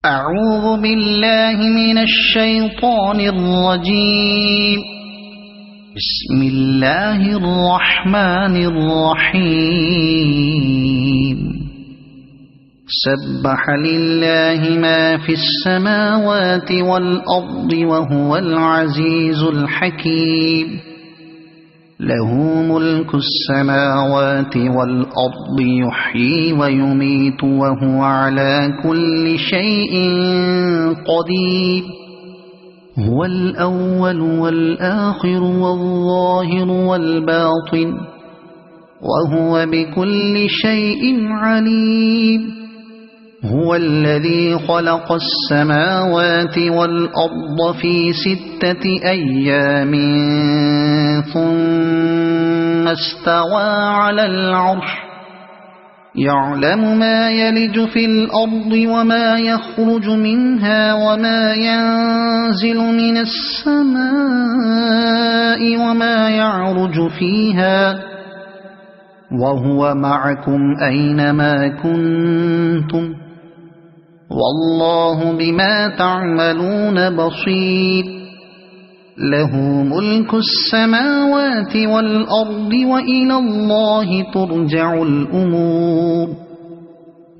أعوذ بالله من الشيطان الرجيم. بسم الله الرحمن الرحيم. سبح لله ما في السماوات والأرض وهو العزيز الحكيم. له ملك السماوات والأرض يحيي ويميت وهو على كل شيء قدير. هو الأول والآخر والظاهر والباطن وهو بكل شيء عليم. هو الذي خلق السماوات والأرض في 6 أيام ثم استوى على العرش. يعلم ما يلج في الأرض وما يخرج منها وما ينزل من السماء وما يعرج فيها، وهو معكم أينما كنتم، والله بما تعملون بصير. له ملك السماوات والأرض وإلى الله ترجع الأمور.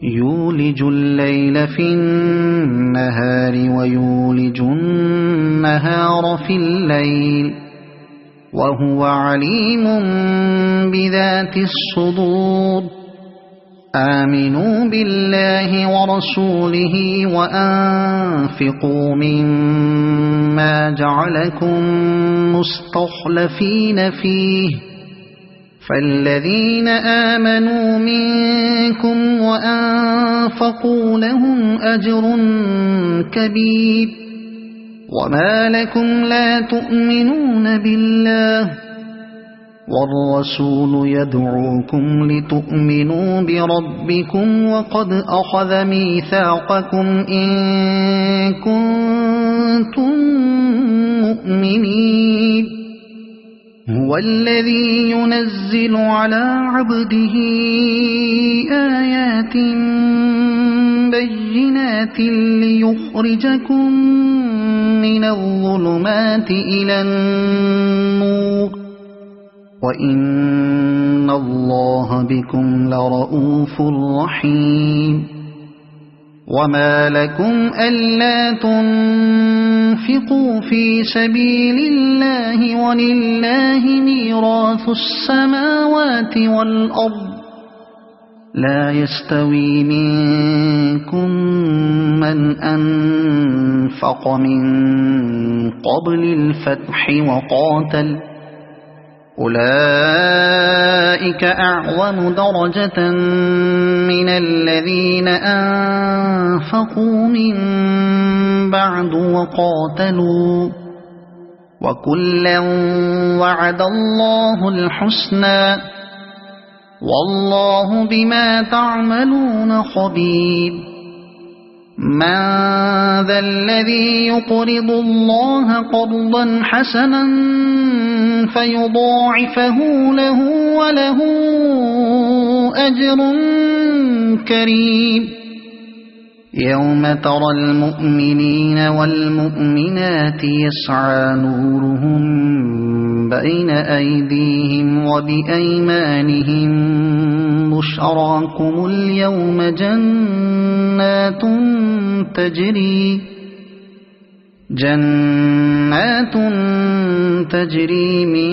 يولج الليل في النهار ويولج النهار في الليل وهو عليم بذات الصدور. آمنوا بالله ورسوله وأنفقوا مما جعلكم مستخلفين فيه، فالذين آمنوا منكم وأنفقوا لهم أجر كبير. وما لكم لا تؤمنون بالله والرسول يدعوكم لتؤمنوا بربكم وقد أخذ ميثاقكم إن كنتم مؤمنين. هو الذي ينزل على عبده آيات بينات ليخرجكم من الظلمات إلى النور، وإن الله بكم لرؤوف رحيم. وما لكم ألا تنفقوا في سبيل الله ولله ميراث السماوات والأرض. لا يستوي منكم من أنفق من قبل الفتح وقاتل، أولئك أعظم درجة من الذين أنفقوا من بعد وقاتلوا، وكلا وعد الله الحسنى، والله بما تعملون خبير. من ذا الذي يقرض الله قرضا حسنا فيضاعفه له وله أجر كريم. يوم ترى المؤمنين والمؤمنات يسعى نورهم بين أيديهم وبأيمانهم بشراكم اليوم جنات تجري من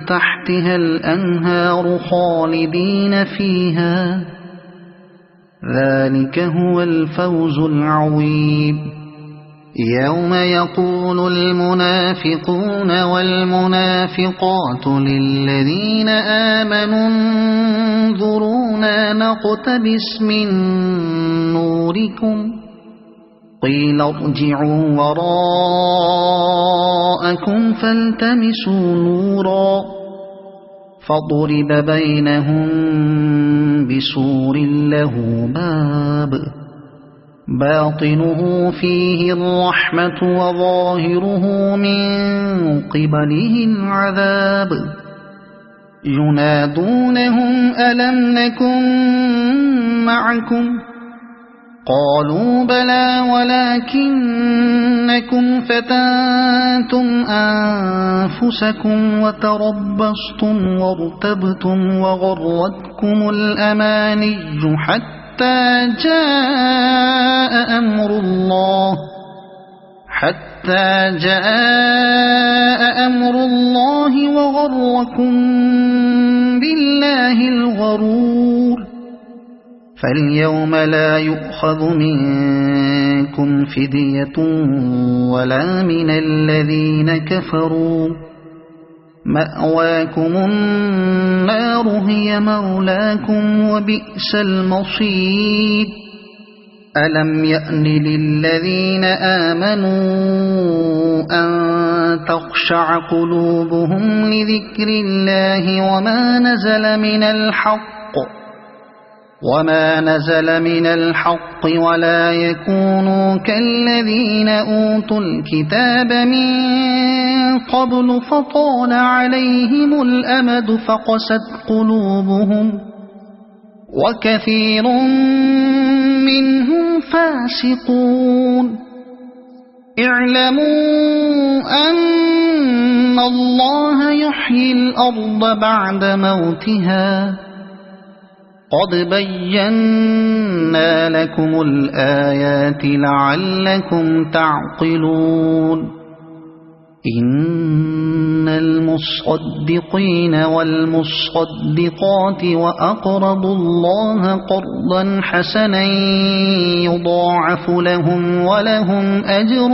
تحتها الأنهار خالدين فيها، ذلك هو الفوز العظيم. يوم يقول المنافقون والمنافقات للذين آمنوا انظرونا نقتبس من نوركم، قيل ارجعوا وراءكم فالتمسوا نورا، فضرب بينهم بسور له باب باطنه فيه الرحمة وظاهره من قبله العذاب. ينادونهم ألم نكن معكم قالوا بلى ولكنكم فتنتم أنفسكم وتربصتم وارتبتم وغرتكم الأماني حتى جاء أمر الله وغركم بالله الغرور فاليوم لا يؤخذ منكم فدية ولا من الذين كفروا مأواكم النار هي مولاكم وبئس المصير ألم يأن للذين آمنوا أن تخشع قلوبهم لذكر الله وما نزل من الحق ولا يكونوا كالذين أوتوا الكتاب من قبل فطال عليهم الأمد فقست قلوبهم وكثير منهم فاسقون اعلموا أن الله يحيي الأرض بعد موتها قد بينا لكم الآيات لعلكم تعقلون إن المصدقين والمصدقات وأقرضوا الله قرضا حسنا يضاعف لهم ولهم أجر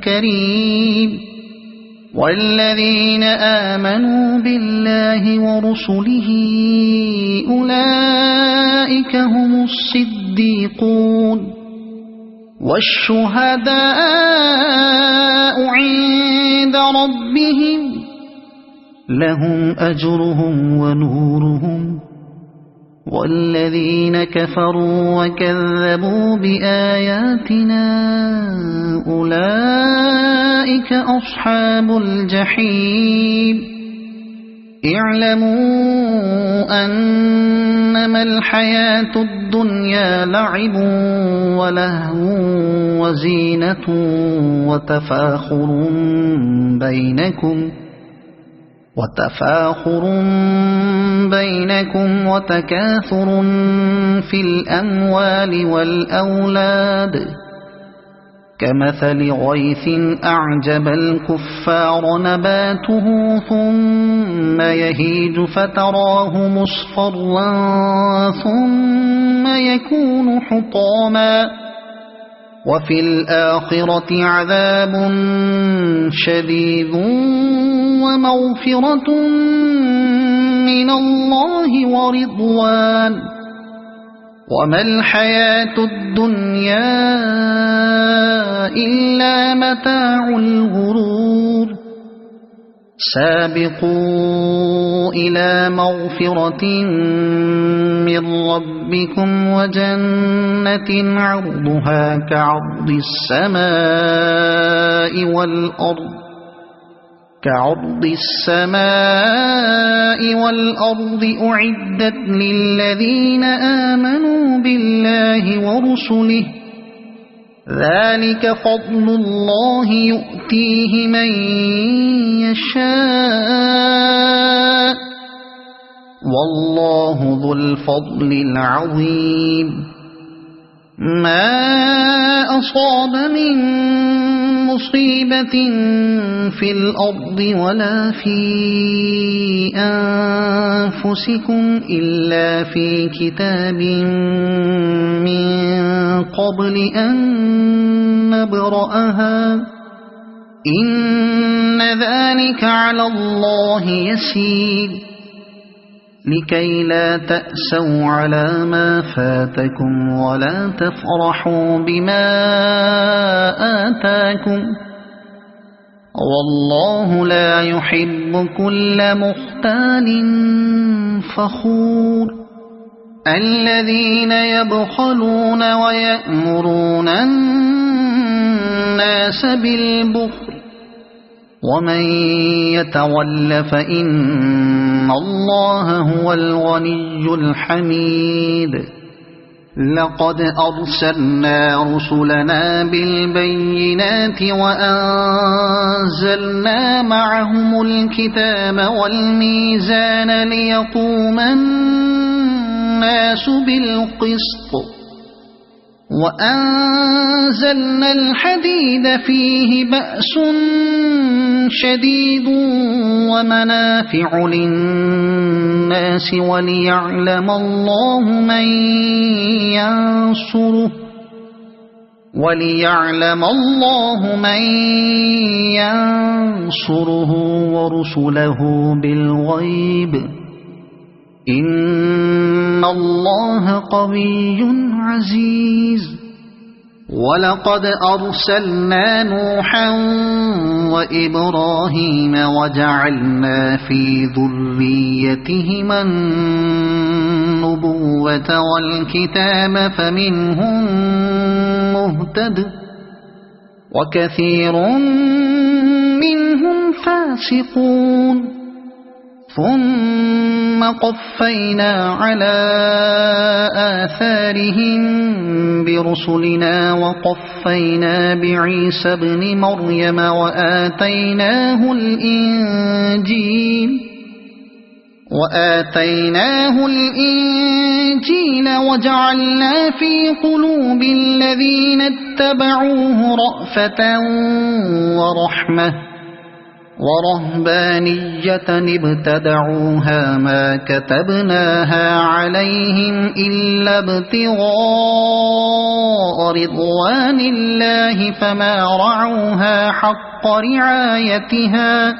كريم والذين آمنوا بالله ورسله أولئك هم الصديقون والشهداء عند ربهم لهم أجرهم ونورهم والذين كفروا وكذبوا بآياتنا أولئك أصحاب الجحيم اعلموا أنما الحياة الدنيا لعب ولهو وزينة وتفاخر بينكم وتكاثر في الأموال والأولاد كمثل غيث أعجب الكفار نباته ثم يهيج فتراه مصفرا ثم يكون حطاما وفي الآخرة عذاب شديد ومغفرة من الله ورضوان وما الحياة الدنيا إلا متاع الغرور سابقوا إلى مغفرة من ربكم وجنة عرضها كعرض السماء والأرض أعدت للذين آمنوا بالله ورسله ذلك فضل الله يؤتيه من يشاء والله ذو الفضل العظيم ما أصاب من مصيبة في الأرض ولا في أنفسكم إلا في كتاب من قبل أن نبرأها إن ذلك على الله يسير لكي لا تأسوا على ما فاتكم ولا تفرحوا بما آتاكم والله لا يحب كل مختال فخور الذين يبخلون ويأمرون الناس بالبخل ومن يتول فإن الله هو الغني الحميد لقد أرسلنا رسلنا بالبينات وأنزلنا معهم الكتاب والميزان ليقوم الناس بالقسط وأنزلنا الحديد فيه بأس شديد ومنافع للناس وليعلم الله من ينصره ورسله بالغيب إن الله قوي عزيز ولقد أرسلنا نوحا وإبراهيم وجعلنا في ذريتهما النبوة والكتاب فمنهم مهتد وكثير منهم فاسقون ثم قفينا على آثارهم برسلنا وقفينا بعيسى ابن مريم وآتيناه الإنجيل وجعلنا في قلوب الذين اتبعوه رأفة ورحمة ورهبانية ابتدعوها ما كتبناها عليهم إلا ابتغاء رضوان الله فما رعوها حق رعايتها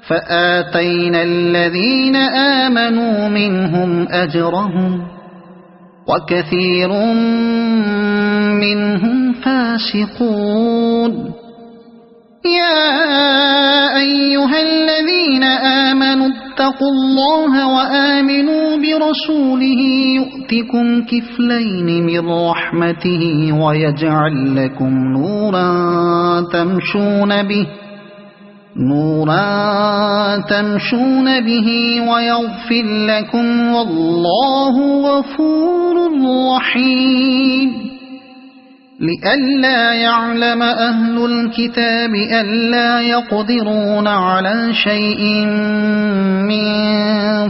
فآتينا الذين آمنوا منهم أجرهم وكثير منهم فاسقون يا أيها الذين آمنوا اتقوا الله وآمنوا برسوله يؤتكم كفلين من رحمته ويجعل لكم نورا تمشون به ويغفر لكم والله غفور رحيم لئلا يعلم أهل الكتاب ألا يقدرون على شيء من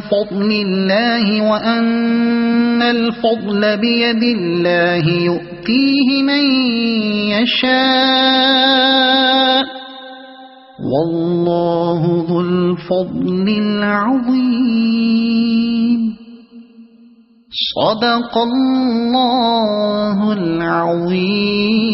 فضل الله وأن الفضل بيد الله يؤتيه من يشاء والله ذو الفضل العظيم صدق الله العظيم.